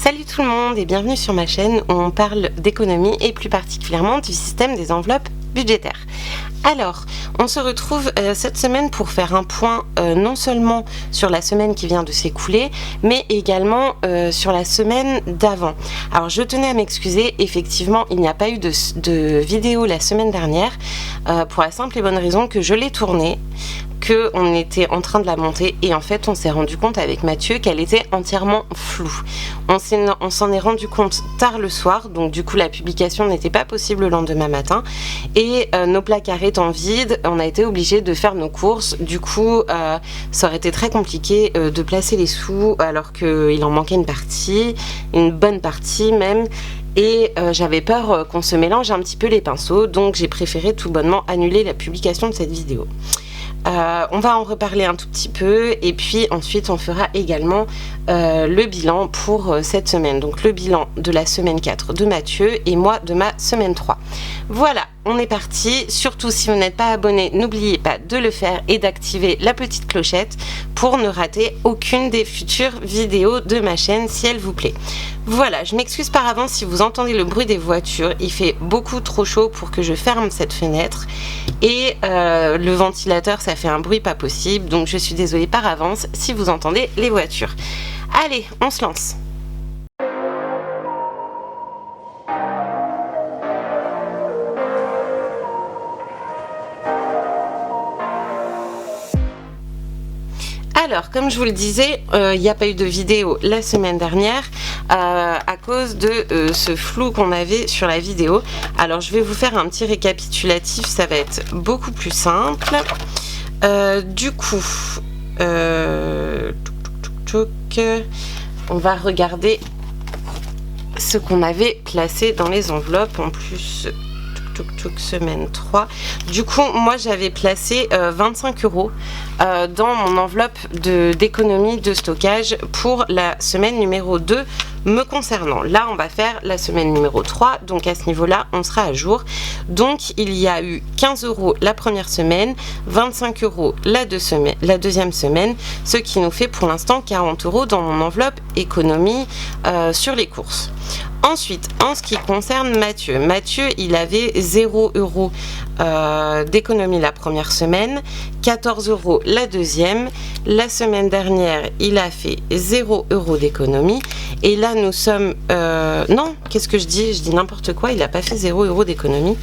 Salut tout le monde et bienvenue sur ma chaîne où on parle d'économie et plus particulièrement du système des enveloppes budgétaires. Alors, on se retrouve cette semaine pour faire un point non seulement sur la semaine qui vient de s'écouler, mais également sur la semaine d'avant. Alors, je tenais à m'excuser, effectivement, il n'y a pas eu de vidéo la semaine dernière, pour la simple et bonne raison que je l'ai tournée, qu'on était en train de la monter et en fait on s'est rendu compte avec Mathieu qu'elle était entièrement floue. On s'en est rendu compte tard le soir, donc du coup la publication n'était pas possible le lendemain matin et nos placards étant vides, on a été obligé de faire nos courses. Du coup ça aurait été très compliqué de placer les sous alors qu'il en manquait une bonne partie même. Et j'avais peur qu'on se mélange un petit peu les pinceaux, donc j'ai préféré tout bonnement annuler la publication de cette vidéo. On va en reparler un tout petit peu et puis ensuite on fera également le bilan pour cette semaine. Donc le bilan de la semaine 4 de Mathieu et moi de ma semaine 3. Voilà, on est parti. Surtout si vous n'êtes pas abonné, n'oubliez pas de le faire et d'activer la petite clochette pour ne rater aucune des futures vidéos de ma chaîne si elle vous plaît. Voilà, je m'excuse par avance si vous entendez le bruit des voitures. Il fait beaucoup trop chaud pour que je ferme cette fenêtre et le ventilateur ça fait un bruit pas possible, donc je suis désolée par avance si vous entendez les voitures. Allez, on se lance. Alors, comme je vous le disais, il n'y a pas eu de vidéo la semaine dernière à cause de ce flou qu'on avait sur la vidéo. Alors, je vais vous faire un petit récapitulatif, ça va être beaucoup plus simple. Du coup, on va regarder ce qu'on avait placé dans les enveloppes en plus. Semaine 3. Du coup, moi j'avais placé 25 € dans mon enveloppe d'économie de stockage pour la semaine numéro 2 me concernant. Là, on va faire la semaine numéro 3, donc à ce niveau-là, on sera à jour. Donc, il y a eu 15 € la première semaine, 25 € la deuxième semaine, ce qui nous fait pour l'instant 40 € dans mon enveloppe économie sur les courses. Ensuite, en ce qui concerne Mathieu, il avait 0 € d'économie la première semaine, 14 € la deuxième. La semaine dernière, il a fait 0 € d'économie. Et là, nous sommes... non, qu'est-ce que je dis? Je dis n'importe quoi, il n'a pas fait 0 € d'économie.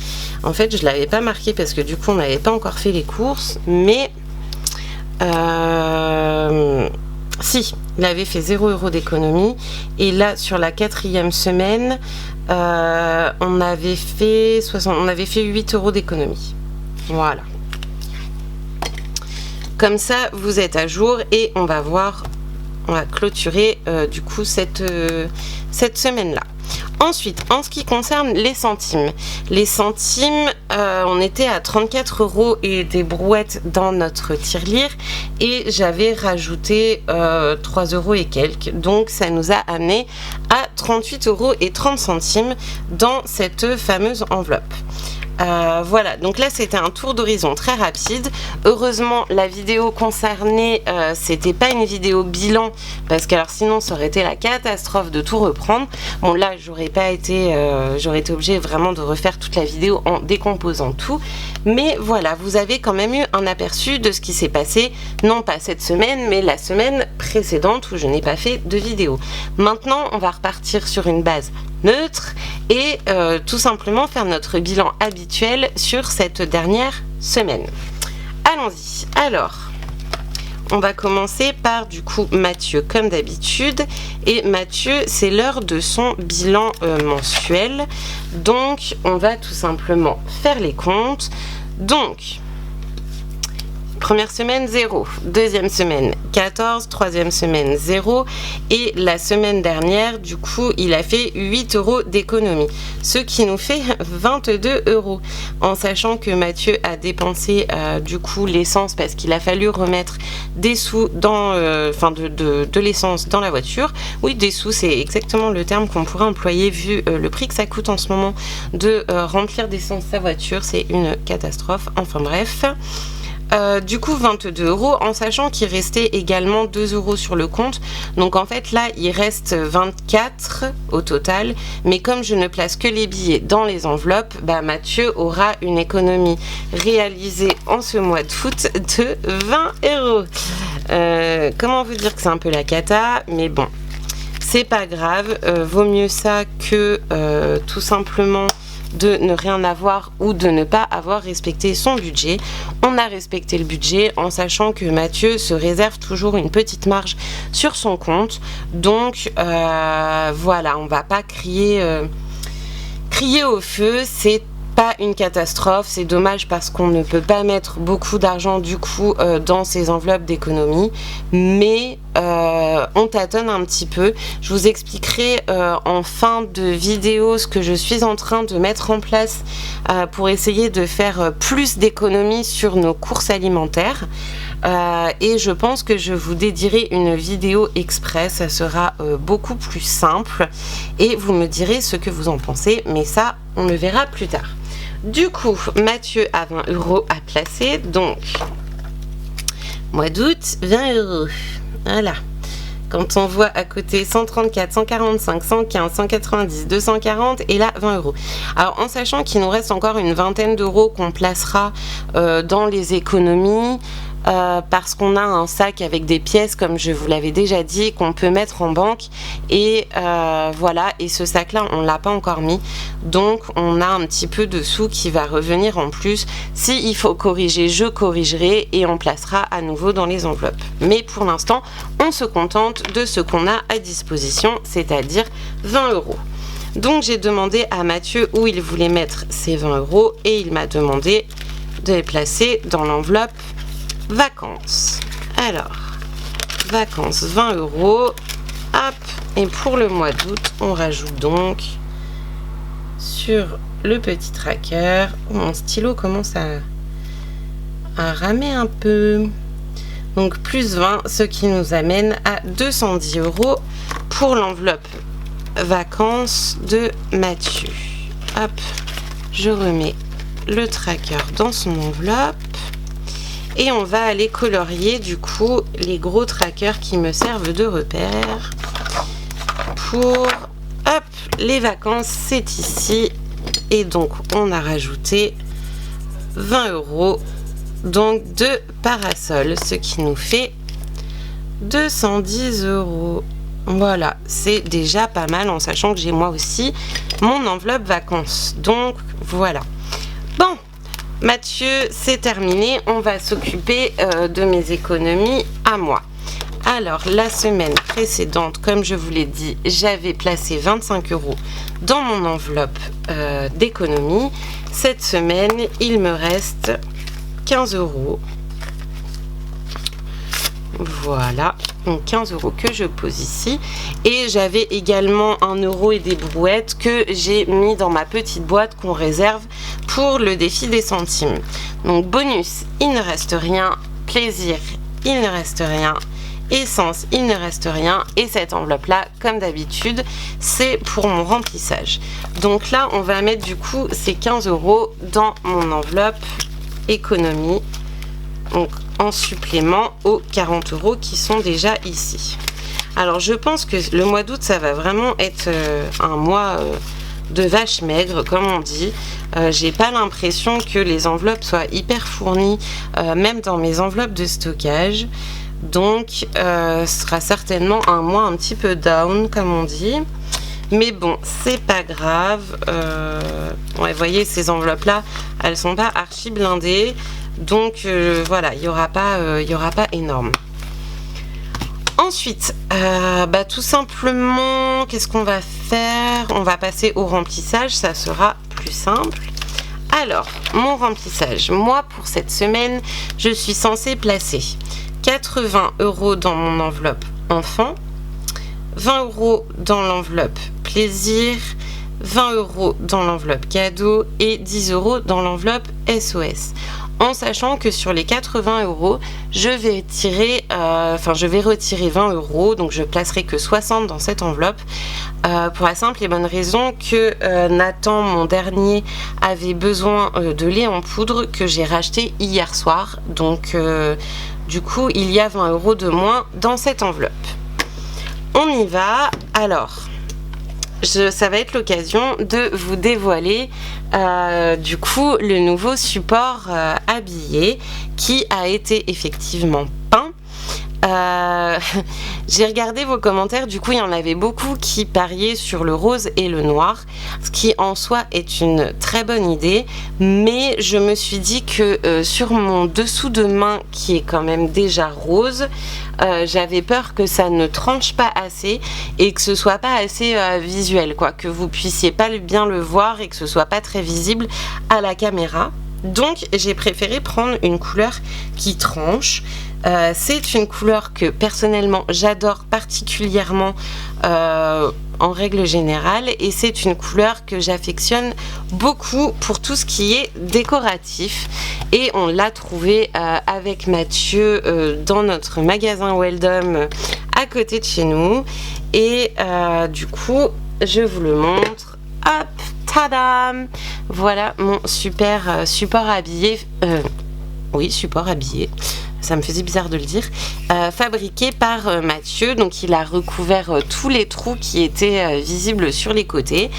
En fait, je ne l'avais pas marqué parce que du coup, on n'avait pas encore fait les courses. Mais... si, il avait fait 0 € d'économie. Et là, sur la quatrième semaine, on avait fait 8 € d'économie. Voilà. Comme ça, vous êtes à jour et on va voir, on va clôturer du coup cette semaine-là. Ensuite, en ce qui concerne les centimes, on était à 34 € et des brouettes dans notre tirelire et j'avais rajouté 3 € et quelques. Donc, ça nous a amené à 38 € et 30 centimes dans cette fameuse enveloppe. Voilà, donc là c'était un tour d'horizon très rapide. Heureusement la vidéo concernée c'était pas une vidéo bilan parce que alors sinon ça aurait été la catastrophe de tout reprendre. Bon là j'aurais été obligée vraiment de refaire toute la vidéo en décomposant tout, mais voilà, vous avez quand même eu un aperçu de ce qui s'est passé, non pas cette semaine mais la semaine précédente où je n'ai pas fait de vidéo. Maintenant on va repartir sur une base neutre et tout simplement faire notre bilan habituel sur cette dernière semaine. Allons-y. Alors, on va commencer par du coup Mathieu comme d'habitude et Mathieu c'est l'heure de son bilan mensuel, donc on va tout simplement faire les comptes. Donc première semaine 0, deuxième semaine 14, troisième semaine 0 et la semaine dernière du coup il a fait 8 € d'économie, ce qui nous fait 22 € en sachant que Mathieu a dépensé du coup l'essence parce qu'il a fallu remettre des sous dans de l'essence dans la voiture. Oui, des sous c'est exactement le terme qu'on pourrait employer vu le prix que ça coûte en ce moment de remplir d'essence sa voiture, c'est une catastrophe, enfin bref. du coup 22 euros, en sachant qu'il restait également 2 euros sur le compte. Donc en fait là il reste 24 au total, mais comme je ne place que les billets dans les enveloppes, Mathieu aura une économie réalisée en ce mois d'août de 20 euros. Comment vous dire que c'est un peu la cata, mais bon, c'est pas grave, vaut mieux ça que tout simplement de ne rien avoir ou de ne pas avoir respecté son budget. On a respecté le budget en sachant que Mathieu se réserve toujours une petite marge sur son compte. Donc voilà, on va pas crier au feu, c'est pas une catastrophe, c'est dommage parce qu'on ne peut pas mettre beaucoup d'argent du coup dans ces enveloppes d'économie, mais on tâtonne un petit peu. Je vous expliquerai en fin de vidéo ce que je suis en train de mettre en place pour essayer de faire plus d'économies sur nos courses alimentaires. Et je pense que je vous dédierai une vidéo exprès, ça sera beaucoup plus simple et vous me direz ce que vous en pensez, mais ça on le verra plus tard. Du coup, Mathieu a 20 euros à placer, donc mois d'août, 20 euros. Voilà. Quand on voit à côté 134, 145, 115, 190, 240 et là 20 euros. Alors en sachant qu'il nous reste encore une vingtaine d'euros qu'on placera dans les économies, parce qu'on a un sac avec des pièces, comme je vous l'avais déjà dit, qu'on peut mettre en banque et voilà, et ce sac là on l'a pas encore mis, donc on a un petit peu de sous qui va revenir en plus. Si il faut corriger, je corrigerai et on placera à nouveau dans les enveloppes, mais pour l'instant on se contente de ce qu'on a à disposition, c'est-à-dire 20 euros. Donc j'ai demandé à Mathieu où il voulait mettre ses 20 euros et il m'a demandé de les placer dans l'enveloppe vacances. Alors, vacances 20 euros. Hop. Et pour le mois d'août, on rajoute donc sur le petit tracker. Mon stylo commence à ramer un peu. Donc plus 20, ce qui nous amène à 210 euros pour l'enveloppe vacances de Mathieu. Hop. Je remets le tracker dans son enveloppe. Et on va aller colorier du coup les gros trackers qui me servent de repère pour les vacances, c'est ici. Et donc on a rajouté 20 euros donc de parasol, ce qui nous fait 210 euros. Voilà, c'est déjà pas mal en sachant que j'ai moi aussi mon enveloppe vacances. Donc voilà. Bon, Mathieu, c'est terminé. On va s'occuper de mes économies à moi. Alors, la semaine précédente, comme je vous l'ai dit, j'avais placé 25 euros dans mon enveloppe d'économie. Cette semaine, il me reste 15 euros. Voilà, donc 15 euros que je pose ici. Et j'avais également 1 euro et des brouettes que j'ai mis dans ma petite boîte qu'on réserve pour le défi des centimes. Donc bonus, il ne reste rien. Plaisir, il ne reste rien. Essence, il ne reste rien. Et cette enveloppe là, comme d'habitude, c'est pour mon remplissage. Donc là, on va mettre du coup ces 15 euros dans mon enveloppe économie. Donc en supplément aux 40 euros qui sont déjà ici. Alors je pense que le mois d'août ça va vraiment être un mois de vache maigre comme on dit. J'ai pas l'impression que les enveloppes soient hyper fournies, même dans mes enveloppes de stockage. Donc ce sera certainement un mois un petit peu down comme on dit. Mais bon, c'est pas grave. Ouais, vous voyez, ces enveloppes-là, elles sont pas archi blindées. Donc voilà, il y aura pas énorme. Ensuite, tout simplement, qu'est-ce qu'on va faire? On va passer au remplissage, ça sera plus simple. Alors, mon remplissage, moi pour cette semaine, je suis censée placer 80 euros dans mon enveloppe enfant, 20 euros dans l'enveloppe plaisir, 20 euros dans l'enveloppe cadeau et 10 euros dans l'enveloppe SOS. en sachant que sur les 80 euros, je vais retirer 20 euros, donc je placerai que 60 dans cette enveloppe, pour la simple et bonne raison que Nathan, mon dernier, avait besoin de lait en poudre que j'ai racheté hier soir, donc du coup il y a 20 euros de moins dans cette enveloppe. On y va. Alors ça va être l'occasion de vous dévoiler du coup le nouveau support habillé qui a été effectivement peint. J'ai regardé vos commentaires, du coup il y en avait beaucoup qui pariaient sur le rose et le noir, ce qui en soi est une très bonne idée, mais je me suis dit que sur mon dessous de main qui est quand même déjà rose, j'avais peur que ça ne tranche pas assez et que ce soit pas assez visuel, quoi, que vous puissiez pas bien le voir et que ce soit pas très visible à la caméra. Donc j'ai préféré prendre une couleur qui tranche. C'est une couleur que personnellement j'adore particulièrement en règle générale, et c'est une couleur que j'affectionne beaucoup pour tout ce qui est décoratif, et on l'a trouvé avec Mathieu dans notre magasin Weldom à côté de chez nous, et du coup je vous le montre. Hop, tadam! Voilà mon super support habillé. Oui, support habillé. Ça me faisait bizarre de le dire. Fabriqué par Mathieu. Donc il a recouvert tous les trous qui étaient visibles sur les côtés.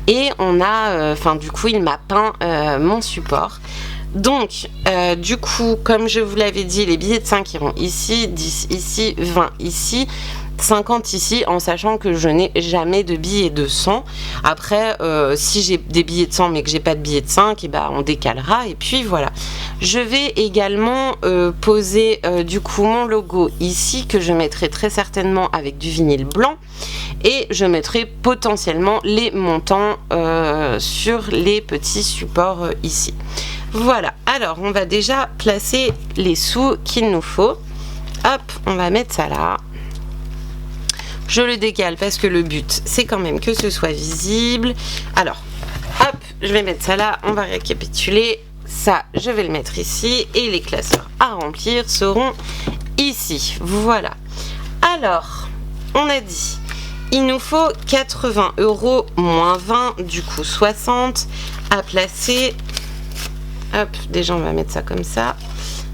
Et on a... du coup, il m'a peint mon support. Donc, du coup, comme je vous l'avais dit, les billets de 5 iront ici, 10 ici, 20 ici, 50 ici, en sachant que je n'ai jamais de billets de 100. Après, si j'ai des billets de 100 mais que j'ai pas de billets de 5, et on décalera, et puis voilà. Je vais également poser du coup mon logo ici, que je mettrai très certainement avec du vinyle blanc, et je mettrai potentiellement les montants sur les petits supports ici. Voilà, alors on va déjà placer les sous qu'il nous faut. Hop, on va mettre ça là. Je le décale parce que le but c'est quand même que ce soit visible. Alors, hop, je vais mettre ça là, on va récapituler. Ça, je vais le mettre ici, et les classeurs à remplir seront ici. Voilà. Alors, on a dit, il nous faut 80 euros moins 20, du coup 60 à placer. Hop, déjà on va mettre ça comme ça.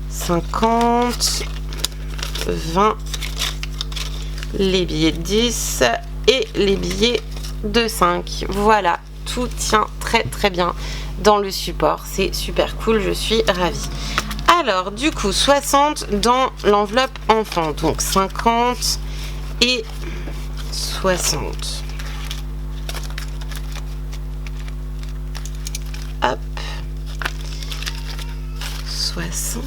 50, 20, les billets de 10 et les billets de 5. Voilà, tout tient très très bien dans le support. C'est super cool, je suis ravie. Alors, du coup, 60 dans l'enveloppe enfant. Donc 50 et 60. Hop. 60.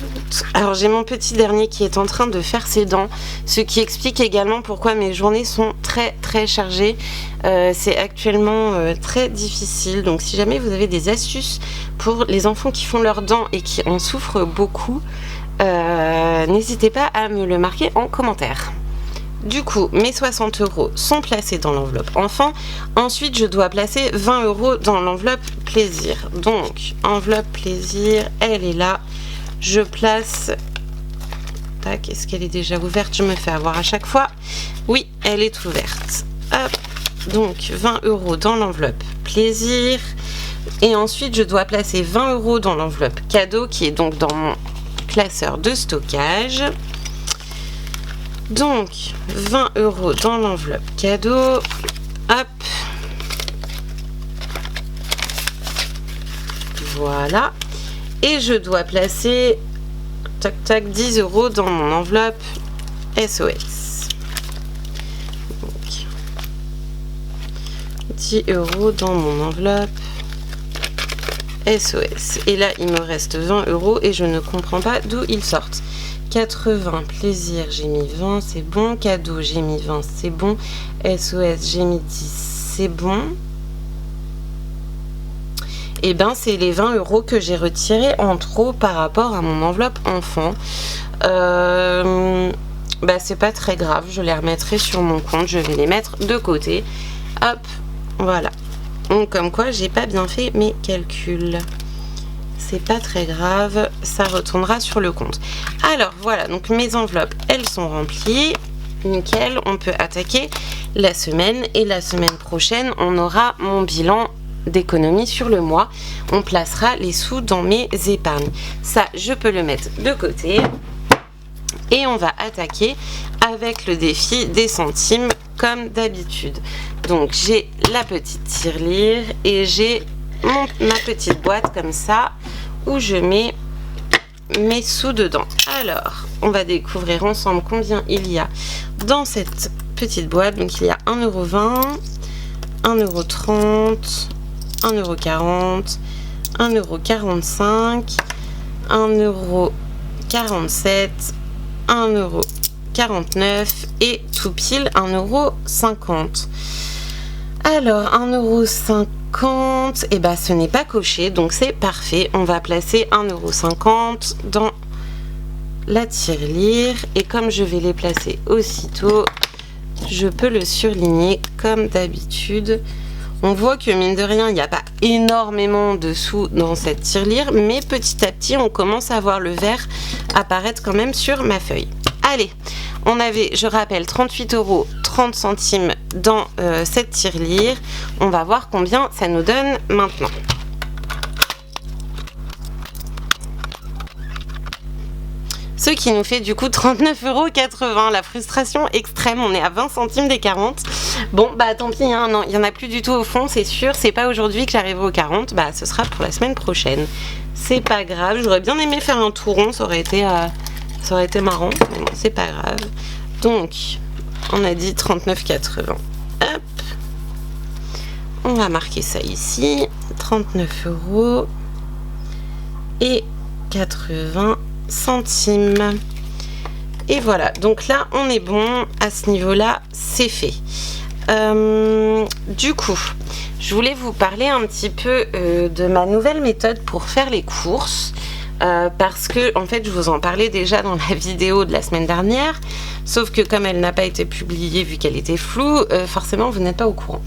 Alors j'ai mon petit dernier qui est en train de faire ses dents, ce qui explique également pourquoi mes journées sont très très chargées. C'est actuellement très difficile, donc si jamais vous avez des astuces pour les enfants qui font leurs dents et qui en souffrent beaucoup, n'hésitez pas à me le marquer en commentaire. Du coup, mes 60 euros sont placés dans l'enveloppe enfant. Ensuite, je dois placer 20 euros dans l'enveloppe plaisir. Donc, enveloppe plaisir, elle est là. Je place... Tac, est-ce qu'elle est déjà ouverte? Je me fais avoir à chaque fois. Oui, elle est ouverte. Hop, donc 20 euros dans l'enveloppe plaisir. Et ensuite, je dois placer 20 euros dans l'enveloppe cadeau, qui est donc dans mon classeur de stockage. Donc 20 euros dans l'enveloppe cadeau. Hop. Voilà. Et je dois placer tac tac 10 euros dans mon enveloppe SOS. Donc, 10 euros dans mon enveloppe SOS. Et là, il me reste 20 euros et je ne comprends pas d'où ils sortent. 80, plaisir, j'ai mis 20, c'est bon. Cadeau, j'ai mis 20, c'est bon. SOS, j'ai mis 10, c'est bon. Et ben, c'est les 20 euros que j'ai retirés en trop par rapport à mon enveloppe enfant. C'est pas très grave, je les remettrai sur mon compte, je vais les mettre de côté. Hop, voilà. Donc, comme quoi, j'ai pas bien fait mes calculs. c'est pas très grave, ça retournera sur le compte. Alors voilà, donc mes enveloppes, elles sont remplies. Nickel, on peut attaquer la semaine et la semaine prochaine, on aura mon bilan d'économie sur le mois. On placera les sous dans mes épargnes. Ça, je peux le mettre de côté. Et on va attaquer avec le défi des centimes comme d'habitude. Donc j'ai la petite tirelire et j'ai ma petite boîte comme ça où je mets mes sous dedans. Alors, on va découvrir ensemble combien il y a dans cette petite boîte. Donc il y a 1,20 €, 1,30 €, 1,40 €, 1,45 €, 1,47 €, 1,49 € et tout pile 1,50 €. Alors 1,50 €, et bah ce n'est pas coché, donc c'est parfait. On va placer 1,50 € dans la tirelire et comme je vais les placer aussitôt, je peux le surligner comme d'habitude. On voit que mine de rien, il n'y a pas énormément de sous dans cette tirelire, mais petit à petit, on commence à voir le vert apparaître quand même sur ma feuille. Allez, on avait, je rappelle, 38,30 € dans cette tirelire. On va voir combien ça nous donne maintenant. Ce qui nous fait du coup 39,80 €. La frustration extrême, on est à 20 centimes des 40. Bon, bah tant pis, hein, non, il n'y en a plus du tout au fond, c'est sûr. C'est pas aujourd'hui que j'arriverai aux 40, bah ce sera pour la semaine prochaine. C'est pas grave, j'aurais bien aimé faire un tout rond, ça aurait été marrant, mais bon, c'est pas grave. Donc, on a dit 39,80. Hop, on va marquer ça ici, 39 € et 80 centimes. Et voilà, donc là on est bon, à ce niveau là c'est fait. Du coup je voulais vous parler un petit peu de ma nouvelle méthode pour faire les courses, parce que en fait je vous en parlais déjà dans la vidéo de la semaine dernière, sauf que comme elle n'a pas été publiée vu qu'elle était floue, forcément vous n'êtes pas au courant.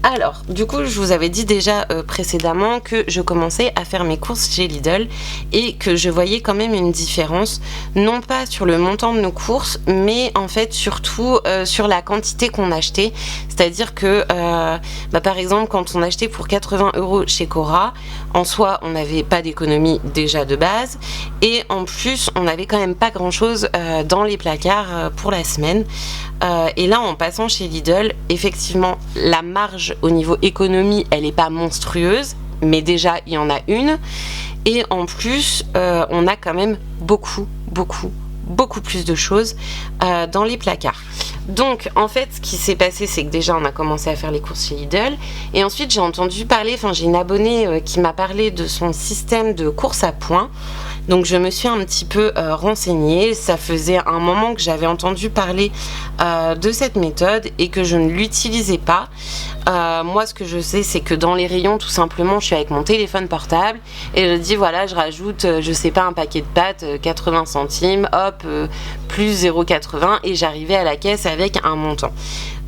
Alors, du coup, je vous avais dit déjà précédemment que je commençais à faire mes courses chez Lidl et que je voyais quand même une différence, non pas sur le montant de nos courses, mais en fait surtout sur la quantité qu'on achetait. C'est-à-dire que, par exemple, quand on achetait pour 80 € chez Cora, en soi, on n'avait pas d'économie déjà de base et en plus, on n'avait quand même pas grand-chose dans les placards pour la semaine. Et là, en passant chez Lidl, effectivement, la marge au niveau économie, elle n'est pas monstrueuse, mais déjà, il y en a une. Et en plus, on a quand même beaucoup plus de choses dans les placards. Donc, en fait, ce qui s'est passé, c'est que déjà, on a commencé à faire les courses chez Lidl. Et ensuite, j'ai entendu parler, j'ai une abonnée qui m'a parlé de son système de course à points. Donc je me suis un petit peu renseignée, ça faisait un moment que j'avais entendu parler de cette méthode et que je ne l'utilisais pas. Moi ce que je sais c'est que dans les rayons tout simplement je suis avec mon téléphone portable et je dis voilà je rajoute je sais pas un paquet de pâtes 80 centimes, hop plus 0,80 et j'arrivais à la caisse avec un montant.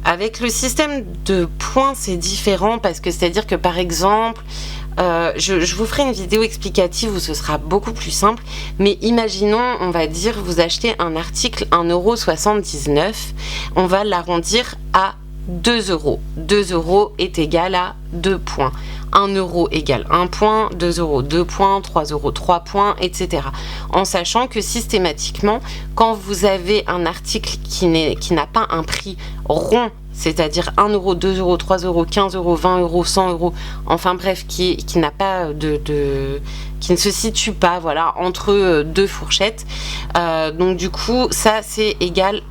Avec le système de points c'est différent parce que c'est à dire que par exemple je vous ferai une vidéo explicative où ce sera beaucoup plus simple, mais imaginons, on va dire, vous achetez un article 1,79 €, on va l'arrondir à 2 €. 2 € est égal à 2 points. 1 € égale 1 point, 2 € 2 points, 3 € 3 points, etc. En sachant que systématiquement, quand vous avez un article qui n'a pas un prix rond, c'est-à-dire 1 €, 2 €, 3 €, 15 €, 20 €, 100 €, enfin bref, qui n'a pas qui ne se situe pas, voilà, entre deux fourchettes. Donc du coup, ça c'est égal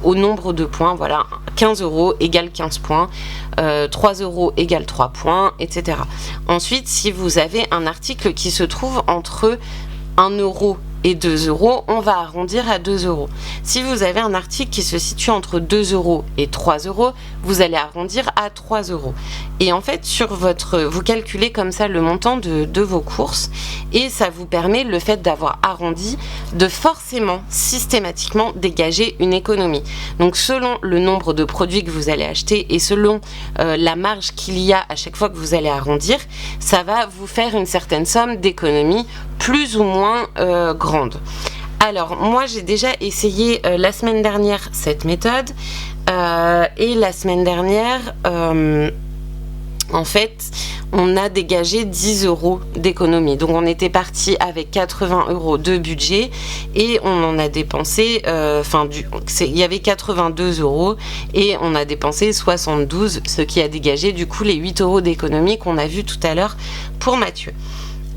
au nombre de points, voilà, 15 € égale 15 points, 3 € égale 3 points, etc. Ensuite, si vous avez un article qui se trouve entre 1 € et 2 €, on va arrondir à 2 €. Si vous avez un article qui se situe entre 2 € et 3 €, vous allez arrondir à 3 €. Et en fait, vous calculez comme ça le montant de vos courses et ça vous permet, le fait d'avoir arrondi, de forcément, systématiquement dégager une économie. Donc selon le nombre de produits que vous allez acheter et selon la marge qu'il y a à chaque fois que vous allez arrondir, ça va vous faire une certaine somme d'économie plus ou moins grande. Alors moi j'ai déjà essayé la semaine dernière cette méthode et la semaine dernière en fait on a dégagé 10 € d'économie. Donc on était parti avec 80 € de budget et on en a dépensé, il y avait 82 € et on a dépensé 72, ce qui a dégagé du coup les 8 € d'économie qu'on a vu tout à l'heure pour Mathieu.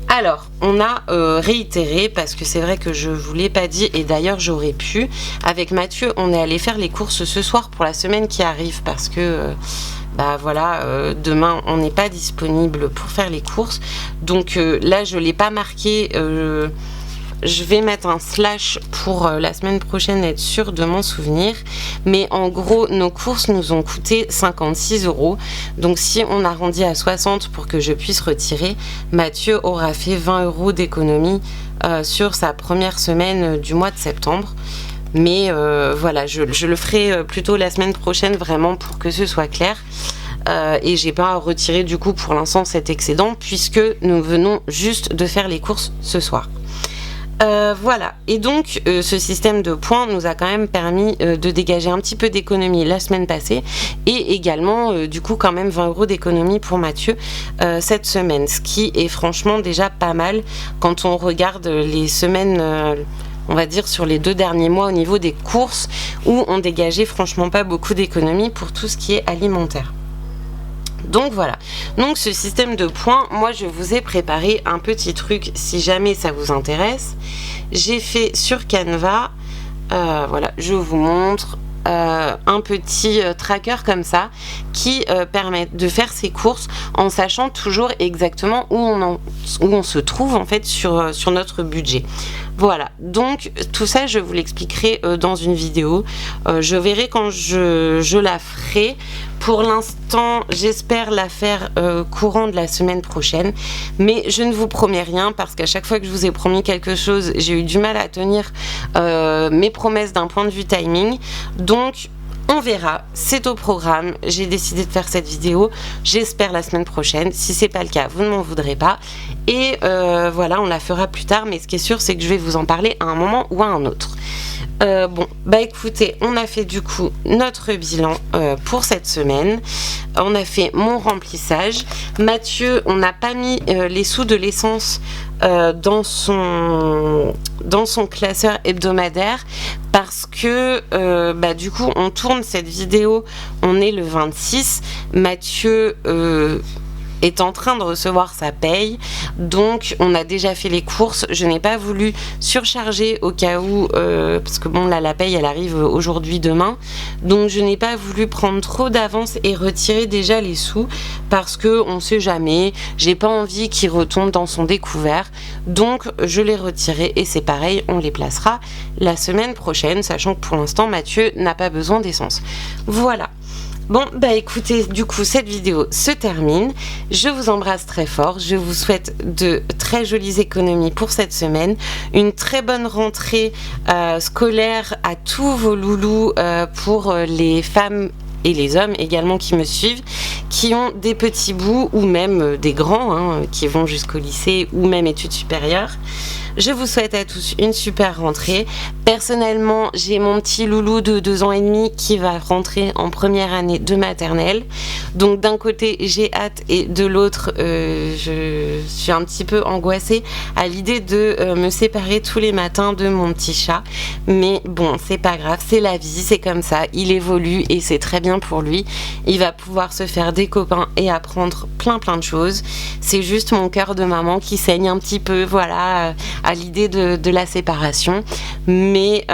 Alors, on a réitéré, parce que c'est vrai que je ne vous l'ai pas dit, et d'ailleurs j'aurais pu. Avec Mathieu, on est allé faire les courses ce soir pour la semaine qui arrive, parce que demain on n'est pas disponible pour faire les courses. Donc là, je ne l'ai pas marqué. Je vais mettre un slash pour la semaine prochaine, être sûre de m'en souvenir. Mais en gros, nos courses nous ont coûté 56 €. Donc si on arrondit à 60 pour que je puisse retirer, Mathieu aura fait 20 € d'économie sur sa première semaine du mois de septembre. Mais voilà, je le ferai plutôt la semaine prochaine vraiment pour que ce soit clair. Et j'ai pas retiré du coup pour l'instant cet excédent puisque nous venons juste de faire les courses ce soir. Voilà, et donc ce système de points nous a quand même permis de dégager un petit peu d'économie la semaine passée et également du coup quand même 20 € d'économie pour Mathieu cette semaine, ce qui est franchement déjà pas mal quand on regarde les semaines on va dire sur les 2 derniers mois au niveau des courses où on dégageait franchement pas beaucoup d'économie pour tout ce qui est alimentaire. Donc voilà, donc ce système de points, moi je vous ai préparé un petit truc si jamais ça vous intéresse. J'ai fait sur Canva, voilà, je vous montre un petit tracker comme ça qui permet de faire ses courses en sachant toujours exactement où on se trouve en fait sur notre budget. Voilà, donc tout ça je vous l'expliquerai dans une vidéo. Je verrai quand je la ferai. Pour l'instant, j'espère la faire courant de la semaine prochaine, mais je ne vous promets rien parce qu'à chaque fois que je vous ai promis quelque chose, j'ai eu du mal à tenir mes promesses d'un point de vue timing. Donc, on verra, c'est au programme. J'ai décidé de faire cette vidéo. J'espère la semaine prochaine. Si c'est pas le cas, vous ne m'en voudrez pas. Et voilà, on la fera plus tard. Mais ce qui est sûr, c'est que je vais vous en parler à un moment ou à un autre. Bon, bah écoutez, on a fait du coup notre bilan pour cette semaine. On a fait mon remplissage. Mathieu, on n'a pas mis les sous de l'essence dans son classeur hebdomadaire parce que du coup on tourne cette vidéo, on est le 26. Mathieu est en train de recevoir sa paye, donc on a déjà fait les courses. Je n'ai pas voulu surcharger au cas où parce que bon là la paye elle arrive aujourd'hui demain, donc je n'ai pas voulu prendre trop d'avance et retirer déjà les sous parce que on sait jamais, j'ai pas envie qu'il retombe dans son découvert, donc je les retirerai et c'est pareil, on les placera la semaine prochaine, sachant que pour l'instant Mathieu n'a pas besoin d'essence. Voilà. Bon, bah écoutez, du coup, cette vidéo se termine. Je vous embrasse très fort. Je vous souhaite de très jolies économies pour cette semaine. Une très bonne rentrée scolaire à tous vos loulous pour les femmes et les hommes également qui me suivent, qui ont des petits bouts ou même des grands qui vont jusqu'au lycée ou même études supérieures. Je vous souhaite à tous une super rentrée. Personnellement, j'ai mon petit loulou de 2 ans et demi qui va rentrer en première année de maternelle. Donc d'un côté, j'ai hâte et de l'autre, je suis un petit peu angoissée à l'idée de me séparer tous les matins de mon petit chat. Mais bon, c'est pas grave, c'est la vie, c'est comme ça. Il évolue et c'est très bien pour lui. Il va pouvoir se faire des copains et apprendre plein de choses. C'est juste mon cœur de maman qui saigne un petit peu, voilà, à l'idée de la séparation, mais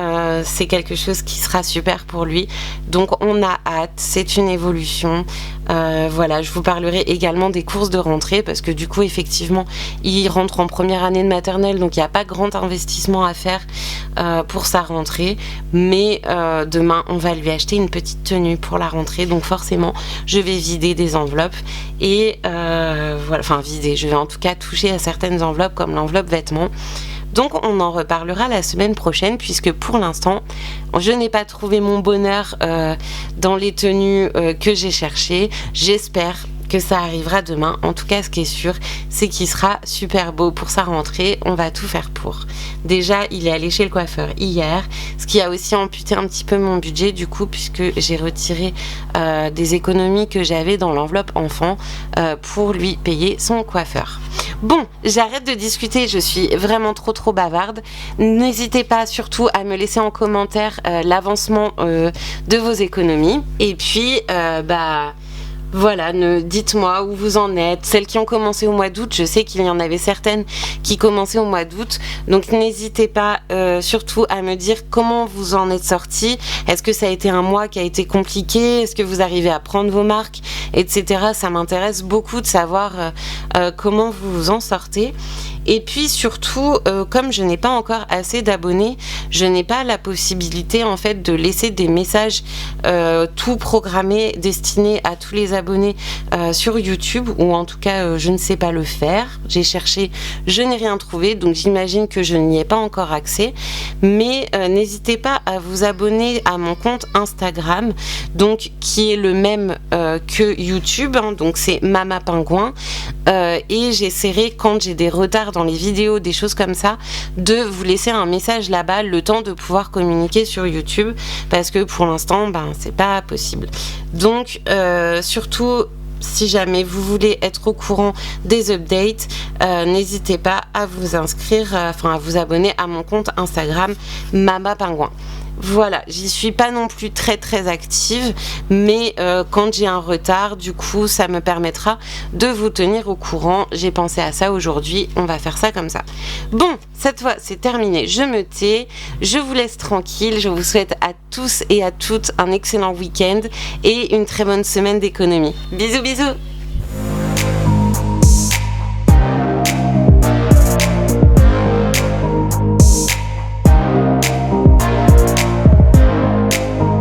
c'est quelque chose qui sera super pour lui, donc on a hâte, c'est une évolution. Voilà, je vous parlerai également des courses de rentrée parce que du coup effectivement il rentre en première année de maternelle, donc il n'y a pas grand investissement à faire pour sa rentrée, mais demain on va lui acheter une petite tenue pour la rentrée, donc forcément je vais vider des enveloppes et voilà, enfin vider, je vais en tout cas toucher à certaines enveloppes comme l'enveloppe vêtements. Donc on en reparlera la semaine prochaine puisque pour l'instant je n'ai pas trouvé mon bonheur dans les tenues que j'ai cherchées. J'espère que ça arrivera demain. En tout cas, ce qui est sûr, c'est qu'il sera super beau pour sa rentrée. On va tout faire pour. Déjà, il est allé chez le coiffeur hier, ce qui a aussi amputé un petit peu mon budget du coup, puisque j'ai retiré des économies que j'avais dans l'enveloppe enfant pour lui payer son coiffeur. Bon, j'arrête de discuter, je suis vraiment trop bavarde. N'hésitez pas surtout à me laisser en commentaire l'avancement de vos économies. Et puis, voilà, dites-moi où vous en êtes. Celles qui ont commencé au mois d'août, je sais qu'il y en avait certaines qui commençaient au mois d'août. Donc n'hésitez pas surtout à me dire comment vous en êtes sortis. Est-ce que ça a été un mois qui a été compliqué? Est-ce que vous arrivez à prendre vos marques, etc. Ça m'intéresse beaucoup de savoir comment vous vous en sortez. Et puis surtout, comme je n'ai pas encore assez d'abonnés, je n'ai pas la possibilité en fait de laisser des messages tout programmés destinés à tous les abonnés sur YouTube, ou en tout cas je ne sais pas le faire. J'ai cherché, je n'ai rien trouvé, donc j'imagine que je n'y ai pas encore accès. Mais n'hésitez pas à vous abonner à mon compte Instagram, donc qui est le même que YouTube, hein, donc c'est Mama Pingouin, et j'essaierai quand j'ai des retards dans les vidéos, des choses comme ça, de vous laisser un message là-bas, le temps de pouvoir communiquer sur YouTube, parce que pour l'instant, c'est pas possible. Donc, surtout, si jamais vous voulez être au courant des updates, n'hésitez pas à vous inscrire, à vous abonner à mon compte Instagram Mama Pingouin. Voilà, j'y suis pas non plus très active, mais quand j'ai un retard, du coup, ça me permettra de vous tenir au courant. J'ai pensé à ça aujourd'hui, on va faire ça comme ça. Bon, cette fois, c'est terminé, je me tais, je vous laisse tranquille, je vous souhaite à tous et à toutes un excellent week-end et une très bonne semaine d'économie. Bisous!